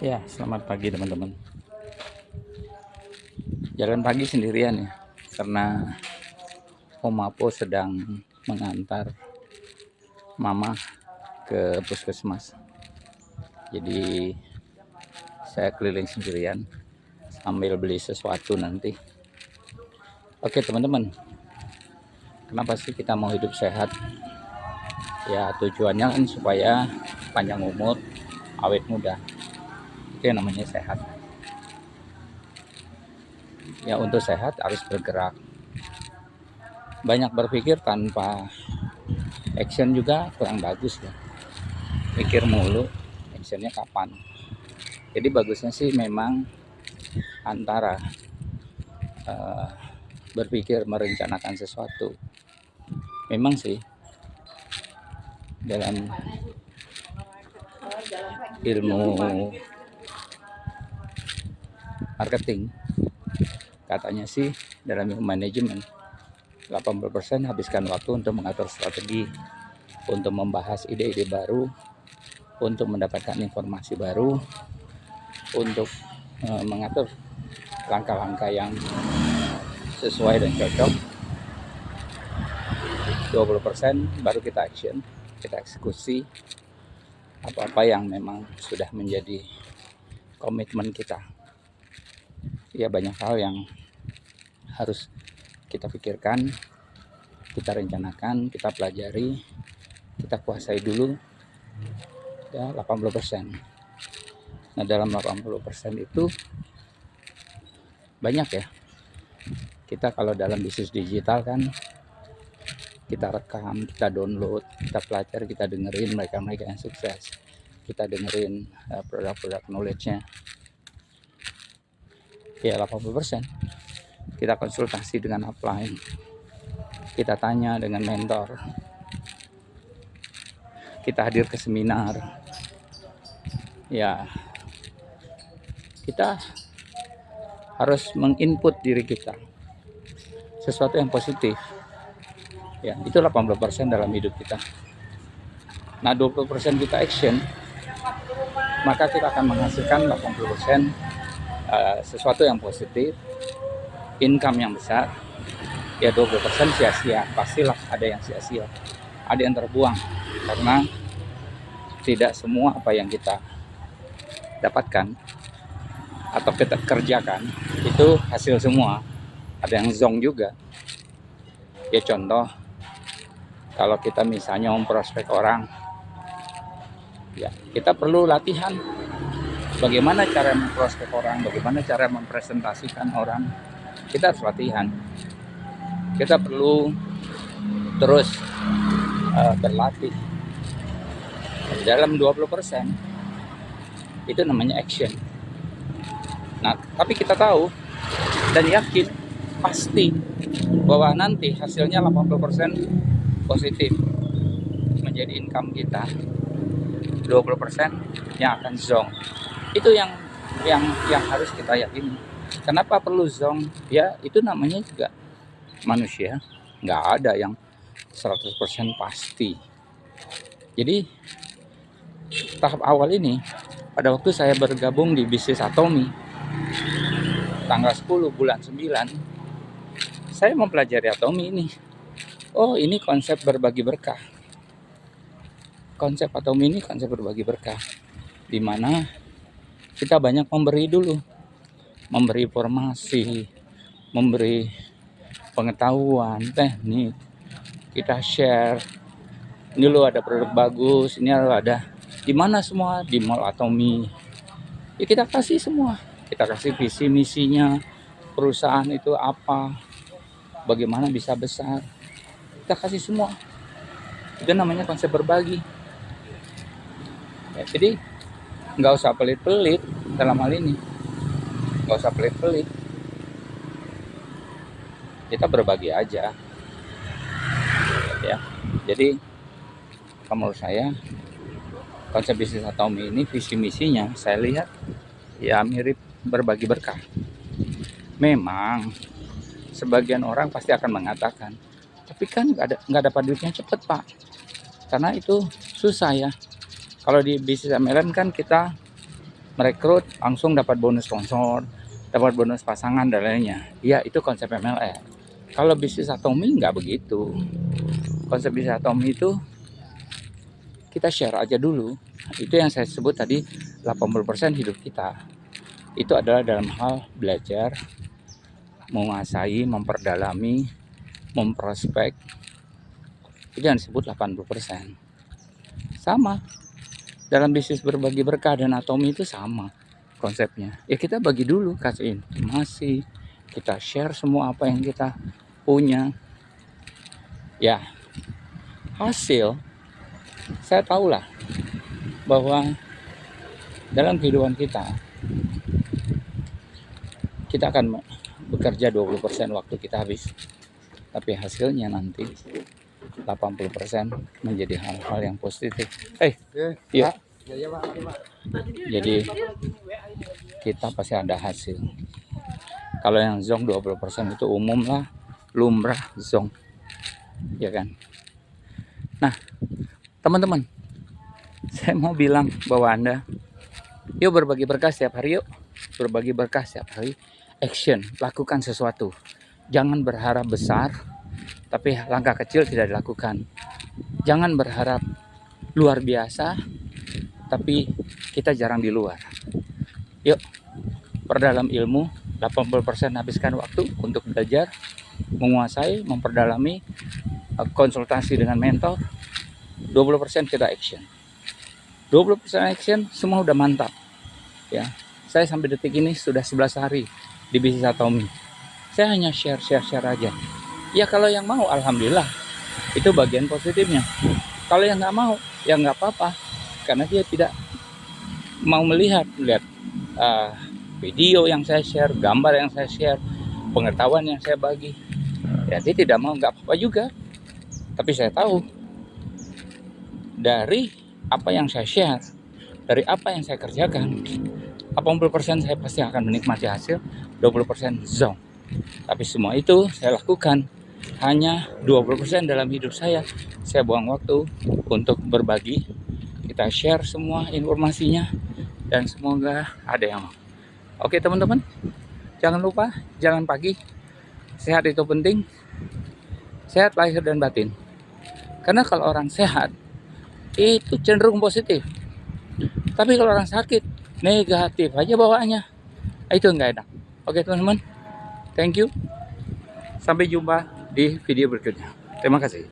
Ya, selamat pagi teman-teman. Jalan pagi sendirian ya, karena Om Apo sedang mengantar Mama ke puskesmas. Jadi saya keliling sendirian sambil beli sesuatu nanti. Oke teman-teman, kenapa sih kita mau hidup sehat? Ya tujuannya kan supaya panjang umur, awet muda. Itu yang namanya sehat. Ya untuk sehat harus bergerak. Banyak berpikir tanpa action juga kurang bagus ya. Mikir mulu, actionnya kapan? Jadi bagusnya sih memang antara uh, berpikir merencanakan sesuatu. Memang sih dalam ilmu marketing katanya sih dalam ilmu manajemen 80% habiskan waktu untuk mengatur strategi, untuk membahas ide-ide baru, untuk mendapatkan informasi baru, untuk mengatur langkah-langkah yang sesuai dan cocok. 20% baru kita action, kita eksekusi apa-apa yang memang sudah menjadi komitmen kita. Ya banyak hal yang harus kita pikirkan, kita rencanakan, kita pelajari, kita kuasai dulu ya 80%. Nah dalam 80% itu banyak ya. Kita kalau dalam bisnis digital kan kita rekam, kita download, kita pelajari, kita dengerin mereka-mereka yang sukses, kita dengerin produk-produk knowledge-nya. Ya 80% kita konsultasi dengan upline, kita tanya dengan mentor, kita hadir ke seminar. Ya kita harus menginput diri kita sesuatu yang positif. Ya, itu 80% dalam hidup kita. Nah, 20% kita action, maka kita akan menghasilkan 80% sesuatu yang positif, income yang besar. Ya 20% sia-sia, pastilah ada yang sia-sia, ada yang terbuang karena tidak semua apa yang kita dapatkan atau kita kerjakan itu hasil semua. Ada yang zonk juga. Ya contoh, kalau kita misalnya memprospek orang, ya kita perlu latihan bagaimana cara memprospek orang, bagaimana cara mempresentasikan orang. Kita harus latihan, kita perlu terus berlatih. Dalam 20% itu namanya action. Nah tapi kita tahu dan yakin pasti bahwa nanti hasilnya 80% positif menjadi income kita, 20% yang akan zonk. Itu yang harus kita yakini. Kenapa perlu zonk? Ya itu namanya juga manusia, nggak ada yang 100% pasti. Jadi tahap awal ini, pada waktu saya bergabung di bisnis Atomi tanggal 10 bulan 9, saya mempelajari Atomi ini. Oh ini konsep berbagi berkah. Konsep Atomi ini konsep berbagi berkah, di mana kita banyak memberi dulu, memberi informasi, memberi pengetahuan, teknik, kita share. Ini lo ada produk bagus, ini lo ada di mana semua, di Mall Atomi. Ya kita kasih semua, kita kasih visi misinya, perusahaan itu apa, bagaimana bisa besar, kita kasih semua. Itu namanya konsep berbagi. Ya, jadi nggak usah pelit-pelit dalam hal ini, nggak usah pelit-pelit, kita berbagi aja ya. Jadi menurut saya konsep bisnis Atomi ini visi misinya saya lihat ya mirip berbagi berkah. Memang sebagian orang pasti akan mengatakan, tapi kan nggak dapat duitnya cepet pak, karena itu susah ya. Kalau di bisnis MLM kan kita merekrut langsung dapat bonus sponsor, dapat bonus pasangan dan lainnya. Ya, itu konsep MLM. Kalau bisnis atomi nggak begitu. Konsep bisnis atomi itu kita share aja dulu. Itu yang saya sebut tadi, 80% hidup kita itu adalah dalam hal belajar, menguasai, memperdalami, memprospek. Itu yang disebut 80%. Sama dalam bisnis berbagi berkah dan atomi itu sama konsepnya. Ya kita bagi dulu, kasih informasi, kita share semua apa yang kita punya. Ya, hasil saya tahulah bahwa dalam kehidupan kita akan bekerja 20% waktu kita habis, tapi hasilnya nanti 80% menjadi hal-hal yang positif. Iya. Jadi kita pasti ada hasil. Kalau yang zong 20% itu umum lah, lumrah zong, ya kan. Nah, teman-teman, saya mau bilang bahwa Anda, yuk berbagi berkah setiap hari, yuk berbagi berkah setiap hari. Action, lakukan sesuatu. Jangan berharap besar, tapi langkah kecil tidak dilakukan. Jangan berharap luar biasa, tapi kita jarang di luar. Yuk, perdalam ilmu. 80% habiskan waktu untuk belajar, menguasai, memperdalami, konsultasi dengan mentor. 20% kita action. 20% action, semua udah mantap. Ya, saya sampai detik ini sudah 11 hari di bisnis atomi. Saya hanya share aja. Ya kalau yang mau, alhamdulillah, itu bagian positifnya. Kalau yang nggak mau, ya nggak apa-apa, karena dia tidak mau melihat video yang saya share, gambar yang saya share, pengetahuan yang saya bagi. Ya dia tidak mau, nggak apa-apa juga. Tapi saya tahu dari apa yang saya share, dari apa yang saya kerjakan, 80% saya pasti akan menikmati hasil, 20% zong. Tapi semua itu saya lakukan hanya 20% dalam hidup saya. Saya buang waktu untuk berbagi. Kita share semua informasinya dan semoga ada yang mau. Oke teman-teman, jangan lupa jalan pagi. Sehat itu penting. Sehat lahir dan batin. Karena kalau orang sehat itu cenderung positif. Tapi kalau orang sakit negatif aja bawaannya. Itu enggak enak. Oke teman-teman, thank you. Sampai jumpa di video berikutnya. Terima kasih.